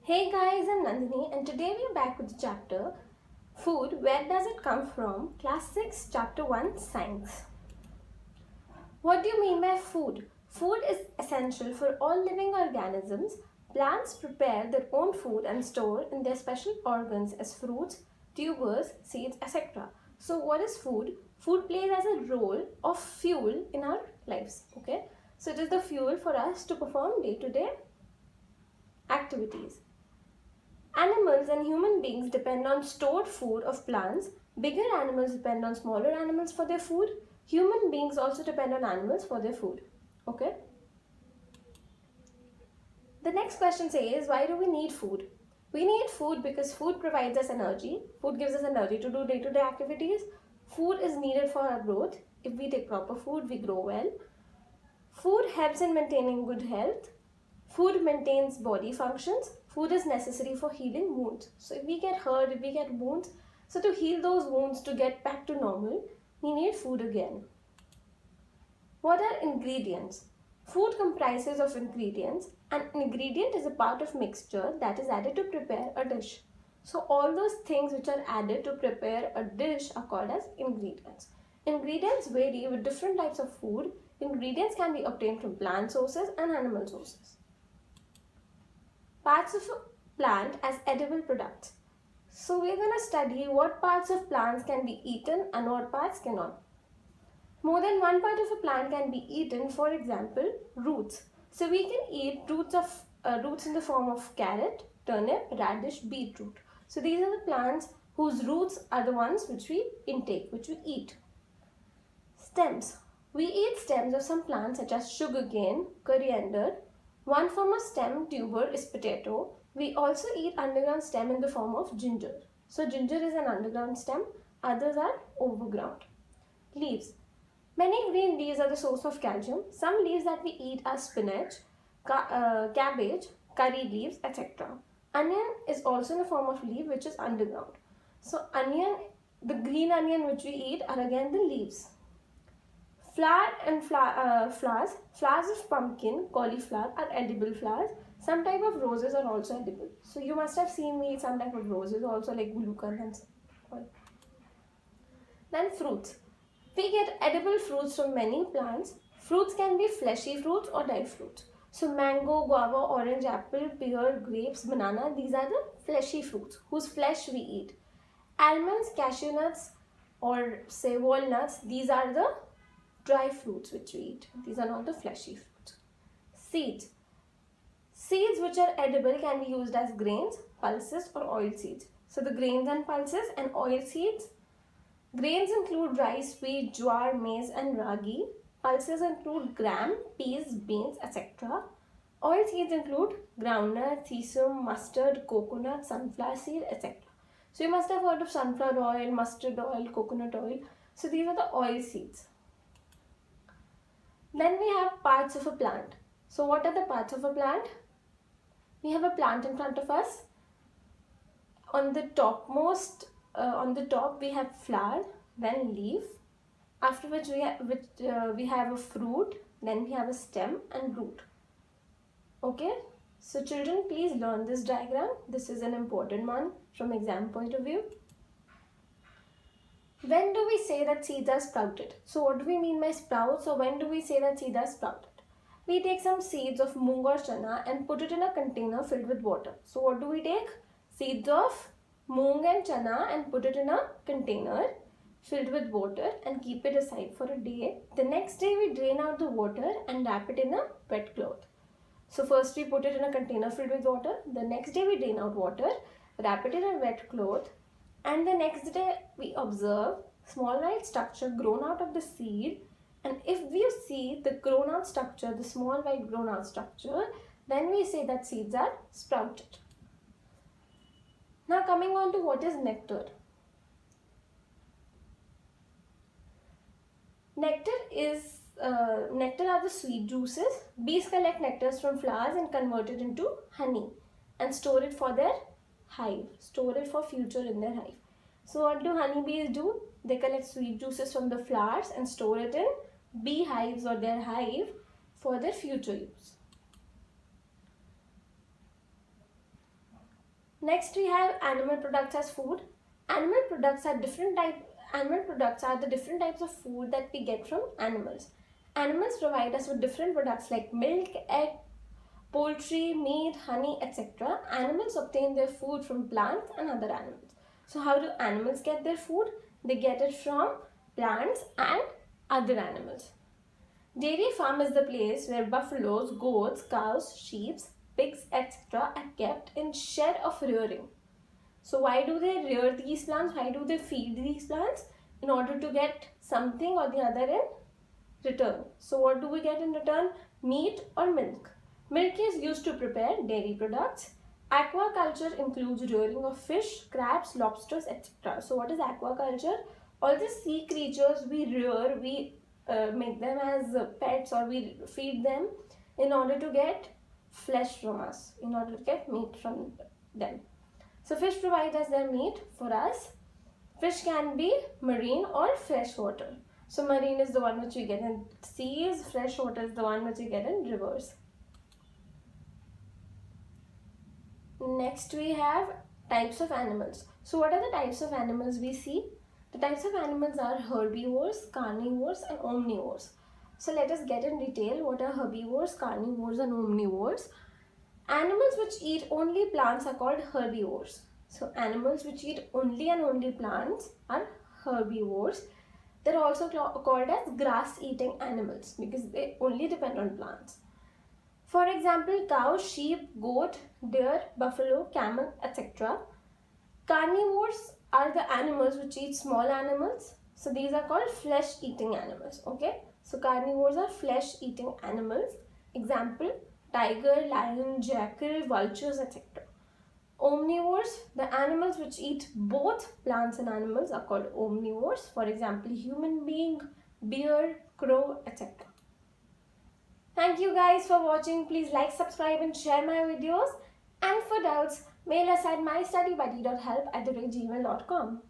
Hey guys, I'm Nandini and today we're back with the chapter Food, Where Does It Come From? Class 6, Chapter 1, Science. What do you mean by food? Food is essential for all living organisms. Plants prepare their own food and store in their special organs as fruits, tubers, seeds, etc. So what is food? Food plays as a role of fuel in our lives. Okay, so it is the fuel for us to perform day-to-day activities. Animals and human beings depend on stored food of plants. Bigger animals depend on smaller animals for their food. Human beings also depend on animals for their food. Okay? The next question says, why do we need food? We need food because food provides us energy. Food gives us energy to do day-to-day activities. Food is needed for our growth. If we take proper food, we grow well. Food helps in maintaining good health. Food maintains body functions. Food is necessary for healing wounds. So if we get hurt, if we get wounds, so to heal those wounds, to get back to normal, we need food again. What are ingredients? Food comprises of ingredients. An ingredient is a part of mixture that is added to prepare a dish. So all those things which are added to prepare a dish are called as ingredients. Ingredients vary with different types of food. Ingredients can be obtained from plant sources and animal sources. Parts of a plant as edible products. So we're going to study what parts of plants can be eaten and what parts cannot. More than one part of a plant can be eaten, for example, roots. So we can eat roots in the form of carrot, turnip, radish, beetroot. So these are the plants whose roots are the ones which we intake, which we eat. Stems. We eat stems of some plants such as sugarcane, coriander. One form of stem tuber is potato. We also eat underground stem in the form of ginger. So ginger is an underground stem, others are overground. Leaves. Many green leaves are the source of calcium. Some leaves that we eat are spinach, cabbage, curry leaves, etc. Onion is also in a form of leaf which is underground. So onion, the green onion which we eat are again the leaves. Flower and flowers of pumpkin, cauliflower are edible flowers. Some type of roses are also edible. So you must have seen me eat some type of roses also, like gulukan and all. Then fruits. We get edible fruits from many plants. Fruits can be fleshy fruits or dried fruits. So mango, guava, orange, apple, pear, grapes, banana, these are the fleshy fruits whose flesh we eat. Almonds, cashew nuts, or say walnuts, these are the dry fruits which we eat. These are not the fleshy fruits. Seeds. Seeds which are edible can be used as grains, pulses or oil seeds. So the grains and pulses and oil seeds. Grains include rice, wheat, jowar, maize and ragi. Pulses include gram, peas, beans, etc. Oil seeds include groundnut, sesame, mustard, coconut, sunflower seed, etc. So you must have heard of sunflower oil, mustard oil, coconut oil. So these are the oil seeds. Then we have parts of a plant. So what are the parts of a plant? We have a plant in front of us. On the top we have flower, then leaf. After which we have a fruit, then we have a stem and root. Okay. So children, please learn this diagram. This is an important one from exam point of view. When do we say that seeds are sprouted? So what do we mean by sprouts, or when do we say that seeds are sprouted? We take some seeds of moong or chana and put it in a container filled with water. So what do we take? Seeds of moong and chana and put it in a container filled with water and keep it aside for a day. The next day we drain out the water and wrap it in a wet cloth. So first we put it in a container filled with water. The next day we drain out water, wrap it in a wet cloth. And the next day we observe small white structure grown out of the seed. And if we see the grown out structure, the small white grown out structure, then we say that seeds are sprouted. Now coming on to what is nectar. Nectar are the sweet juices. Bees collect nectars from flowers and convert it into honey and store it for their hive, store it for future in their hive. So what do honeybees do? They collect sweet juices from the flowers and store it in beehives or their hive for their future use. Next we have animal products as food. Animal products are the different types of food that we get from animals. Animals provide us with different products like milk, egg, poultry, meat, honey, etc. Animals obtain their food from plants and other animals. So how do animals get their food? They get it from plants and other animals. Dairy farm is the place where buffaloes, goats, cows, sheep, pigs, etc. are kept in shed of rearing. So why do they rear these plants? Why do they feed these plants? In order to get something or the other in return. So what do we get in return? Meat or milk. Milk is used to prepare dairy products. Aquaculture includes rearing of fish, crabs, lobsters, etc. So what is aquaculture? All the sea creatures we rear, we make them as pets, or we feed them in order to get flesh from us, in order to get meat from them. So fish provide us their meat for us. Fish can be marine or freshwater. So marine is the one which we get in seas, freshwater is the one which we get in rivers. Next we have types of animals. So what are the types of animals we see? The types of animals are herbivores, carnivores and omnivores. So let us get in detail what are herbivores, carnivores and omnivores. Animals which eat only plants are called herbivores. So animals which eat only and only plants are herbivores. They're also called as grass-eating animals because they only depend on plants. For example, cow, sheep, goat, deer, buffalo, camel, etc. Carnivores are the animals which eat small animals. So these are called flesh-eating animals. Okay. So carnivores are flesh-eating animals. Example, tiger, lion, jackal, vultures, etc. Omnivores, the animals which eat both plants and animals are called omnivores. For example, human being, bear, crow, etc. Thank you guys for watching. Please like, subscribe and share my videos. And for doubts, mail us at mystudybuddy.help@gmail.com.